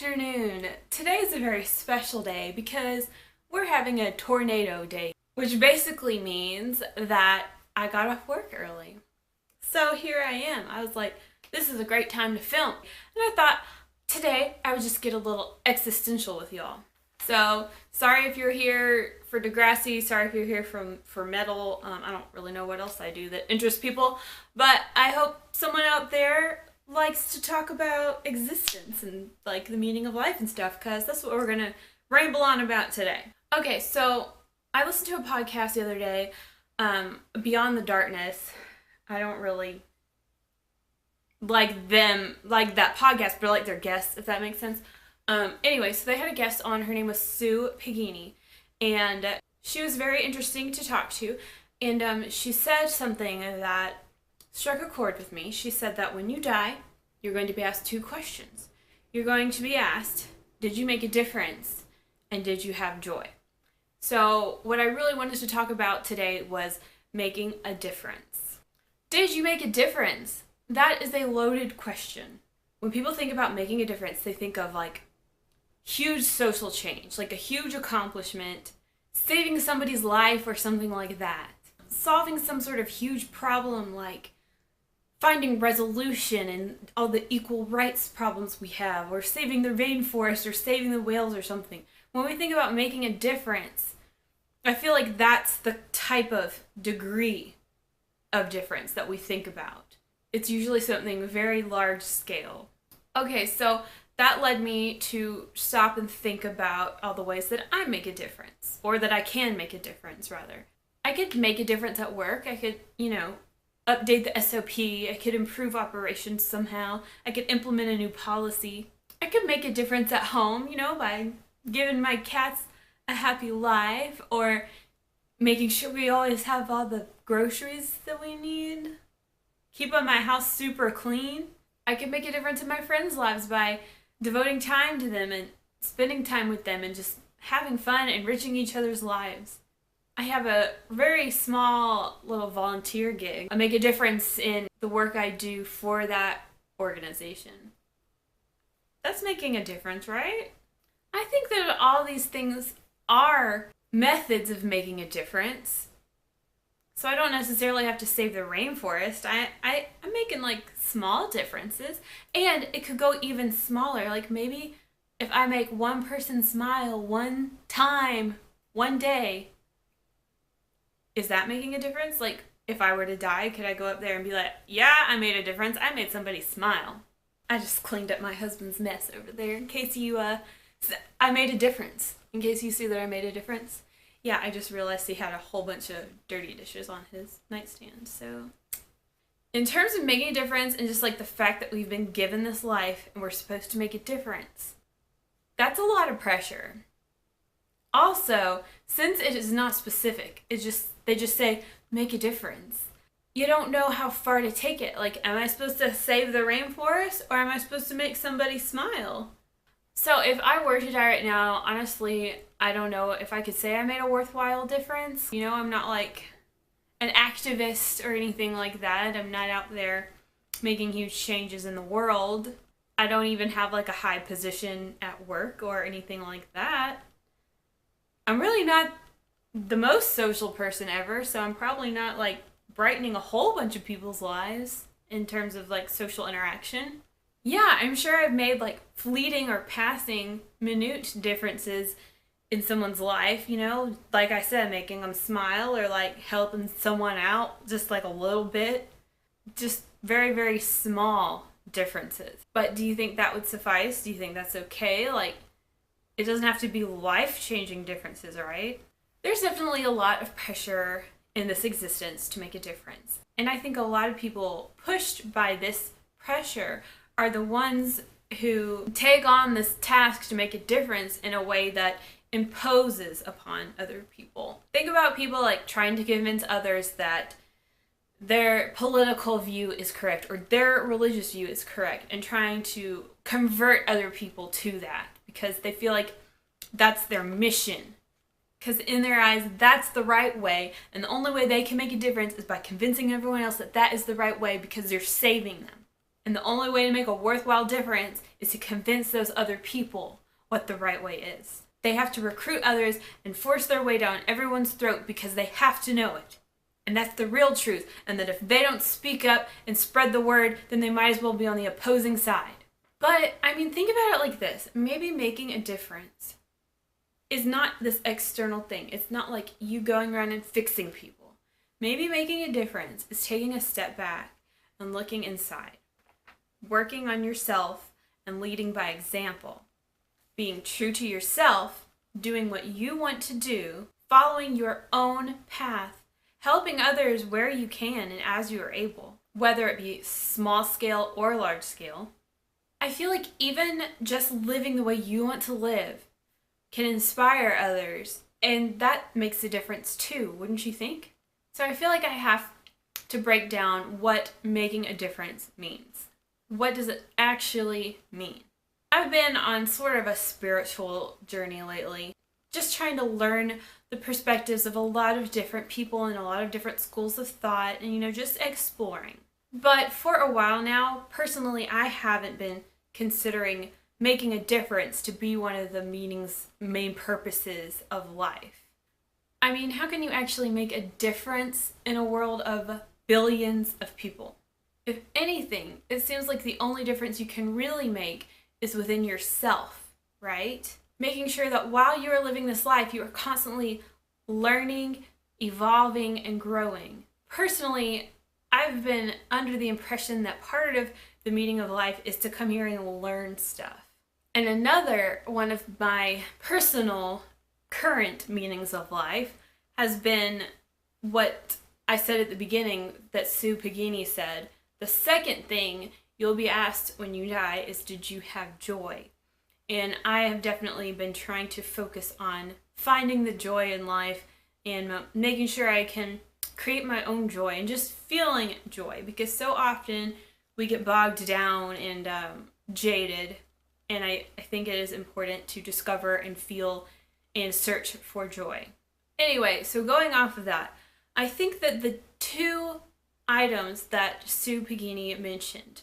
afternoon. Today is a very special day because we're having a tornado day, which basically means that I got off work early. So here I am. I was like, this is a great time to film. And I thought today I would just get a little existential with y'all. So sorry if you're here for Degrassi, sorry if you're here for metal. I don't really know what else I do that interests people, but I hope someone out there likes to talk about existence and like the meaning of life and stuff, because that's what we're gonna ramble on about today. Okay, so I listened to a podcast the other day, Beyond the Darkness. I don't really like them, like that podcast, but I like their guests, if that makes sense. Anyway, so they had a guest on. Her name was Sue Pagini, and she was very interesting to talk to, and she said something that struck a chord with me. She said that when you die, you're going to be asked two questions. You're going to be asked, did you make a difference? And did you have joy? So what I really wanted to talk about today was making a difference. Did you make a difference? That is a loaded question. When people think about making a difference, they think of like huge social change, like a huge accomplishment, saving somebody's life or something like that. Solving some sort of huge problem like finding resolution in all the equal rights problems we have, or saving the rainforest, or saving the whales or something. When we think about making a difference, I feel like that's the type of degree of difference that we think about. It's usually something very large scale. Okay, so that led me to stop and think about all the ways that I make a difference, or that I can make a difference, rather. I could make a difference at work. I could, update the SOP. I could improve operations somehow. I could implement a new policy. I could make a difference at home, by giving my cats a happy life, or making sure we always have all the groceries that we need. Keeping my house super clean. I could make a difference in my friends' lives by devoting time to them and spending time with them and just having fun, enriching each other's lives. I have a very small little volunteer gig. I make a difference in the work I do for that organization. That's making a difference, right? I think that all these things are methods of making a difference. So I don't necessarily have to save the rainforest. I'm making like small differences, and it could go even smaller. Like maybe if I make one person smile one time, one day, is that making a difference? Like if I were to die, could I go up there and be like, yeah, I made a difference. I made somebody smile. I just cleaned up my husband's mess over there in case I made a difference. In case you see that I made a difference. Yeah, I just realized he had a whole bunch of dirty dishes on his nightstand. So in terms of making a difference, and just like the fact that we've been given this life and we're supposed to make a difference, that's a lot of pressure. Also, since it is not specific, they just say, make a difference. You don't know how far to take it. Like, am I supposed to save the rainforest, or am I supposed to make somebody smile? So if I were to die right now, honestly, I don't know if I could say I made a worthwhile difference. I'm not like an activist or anything like that. I'm not out there making huge changes in the world. I don't even have like a high position at work or anything like that. I'm really not the most social person ever, so I'm probably not like brightening a whole bunch of people's lives in terms of like social interaction. Yeah, I'm sure I've made like fleeting or passing minute differences in someone's life, like I said, making them smile or like helping someone out just like a little bit. Just very, very small differences. But do you think that would suffice? Do you think that's okay? Like, it doesn't have to be life-changing differences, right? There's definitely a lot of pressure in this existence to make a difference. And I think a lot of people pushed by this pressure are the ones who take on this task to make a difference in a way that imposes upon other people. Think about people like trying to convince others that their political view is correct or their religious view is correct, and trying to convert other people to that because they feel like that's their mission. Because in their eyes, that's the right way, and the only way they can make a difference is by convincing everyone else that that is the right way because they're saving them. And the only way to make a worthwhile difference is to convince those other people what the right way is. They have to recruit others and force their way down everyone's throat because they have to know it. And that's the real truth. And that if they don't speak up and spread the word, then they might as well be on the opposing side. But, I mean, think about it like this. Maybe making a difference is not this external thing. It's not like you going around and fixing people. Maybe making a difference is taking a step back and looking inside. Working on yourself and leading by example. Being true to yourself, doing what you want to do, following your own path, helping others where you can and as you are able, whether it be small scale or large scale. I feel like even just living the way you want to live can inspire others, and that makes a difference too, wouldn't you think? So I feel like I have to break down what making a difference means. What does it actually mean? I've been on sort of a spiritual journey lately, just trying to learn the perspectives of a lot of different people and a lot of different schools of thought and, just exploring. But for a while now, personally, I haven't been considering making a difference to be one of the meaning's main purposes of life. I mean, how can you actually make a difference in a world of billions of people? If anything, it seems like the only difference you can really make is within yourself, right? Making sure that while you are living this life, you are constantly learning, evolving, and growing. Personally, I've been under the impression that part of the meaning of life is to come here and learn stuff. And another one of my personal current meanings of life has been what I said at the beginning that Sue Pagini said. The second thing you'll be asked when you die is, did you have joy? And I have definitely been trying to focus on finding the joy in life and making sure I can create my own joy and just feeling joy, because so often we get bogged down and jaded, and I think it is important to discover and feel and search for joy. Anyway, so going off of that, I think that the two items that Sue Pagini mentioned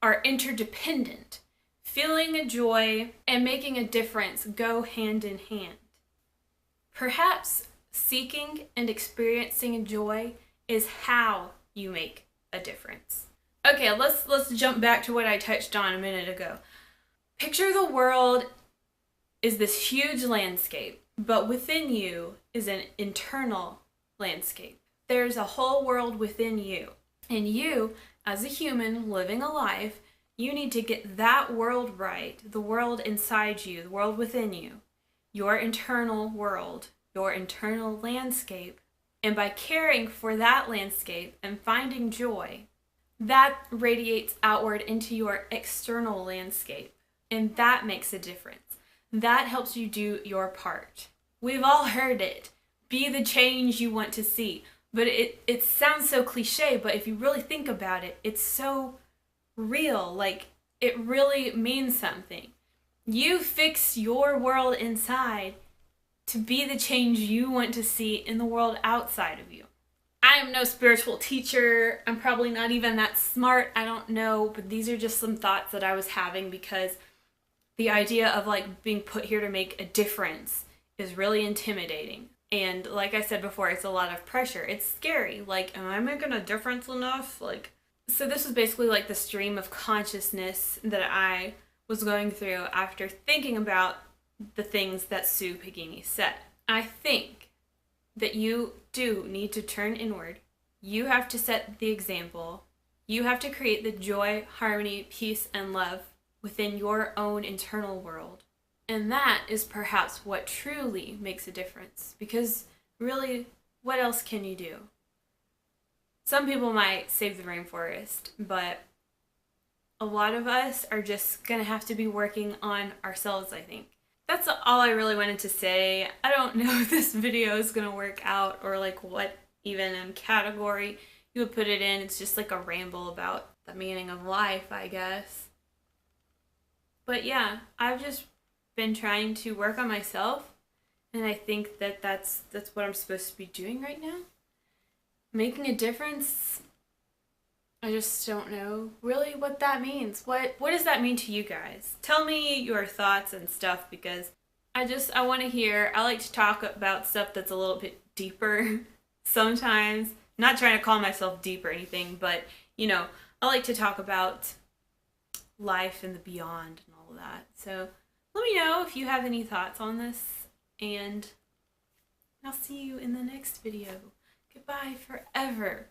are interdependent. Feeling a joy and making a difference go hand in hand. Perhaps seeking and experiencing joy is how you make a difference. Okay, let's jump back to what I touched on a minute ago. Picture the world is this huge landscape, but within you is an internal landscape. There's a whole world within you, and you, as a human living a life, you need to get that world right, the world inside you, the world within you, your internal world, your internal landscape. And by caring for that landscape and finding joy, that radiates outward into your external landscape. And that makes a difference. That helps you do your part. We've all heard it. Be the change you want to see. But it sounds so cliche, but if you really think about it, it's so real. Like, it really means something. You fix your world inside to be the change you want to see in the world outside of you. I am no spiritual teacher. I'm probably not even that smart. I don't know, but these are just some thoughts that I was having, because the idea of like being put here to make a difference is really intimidating. And like I said before, it's a lot of pressure. It's scary. Like, am I making a difference enough? So this was basically like the stream of consciousness that I was going through after thinking about the things that Sue Pagini said. I think that you do need to turn inward. You have to set the example. You have to create the joy, harmony, peace, and love within your own internal world. And that is perhaps what truly makes a difference. Because really, what else can you do? Some people might save the rainforest, but a lot of us are just going to have to be working on ourselves, I think. That's all I really wanted to say. I don't know if this video is going to work out, or like what even category you would put it in. It's just like a ramble about the meaning of life, I guess. But yeah, I've just been trying to work on myself, and I think that that's what I'm supposed to be doing right now. Making a difference I just don't know really what that means. What does that mean to you guys? Tell me your thoughts and stuff, because I want to hear. I like to talk about stuff that's a little bit deeper sometimes. Not trying to call myself deep or anything, but I like to talk about life and the beyond and all of that. So let me know if you have any thoughts on this, and I'll see you in the next video. Goodbye forever.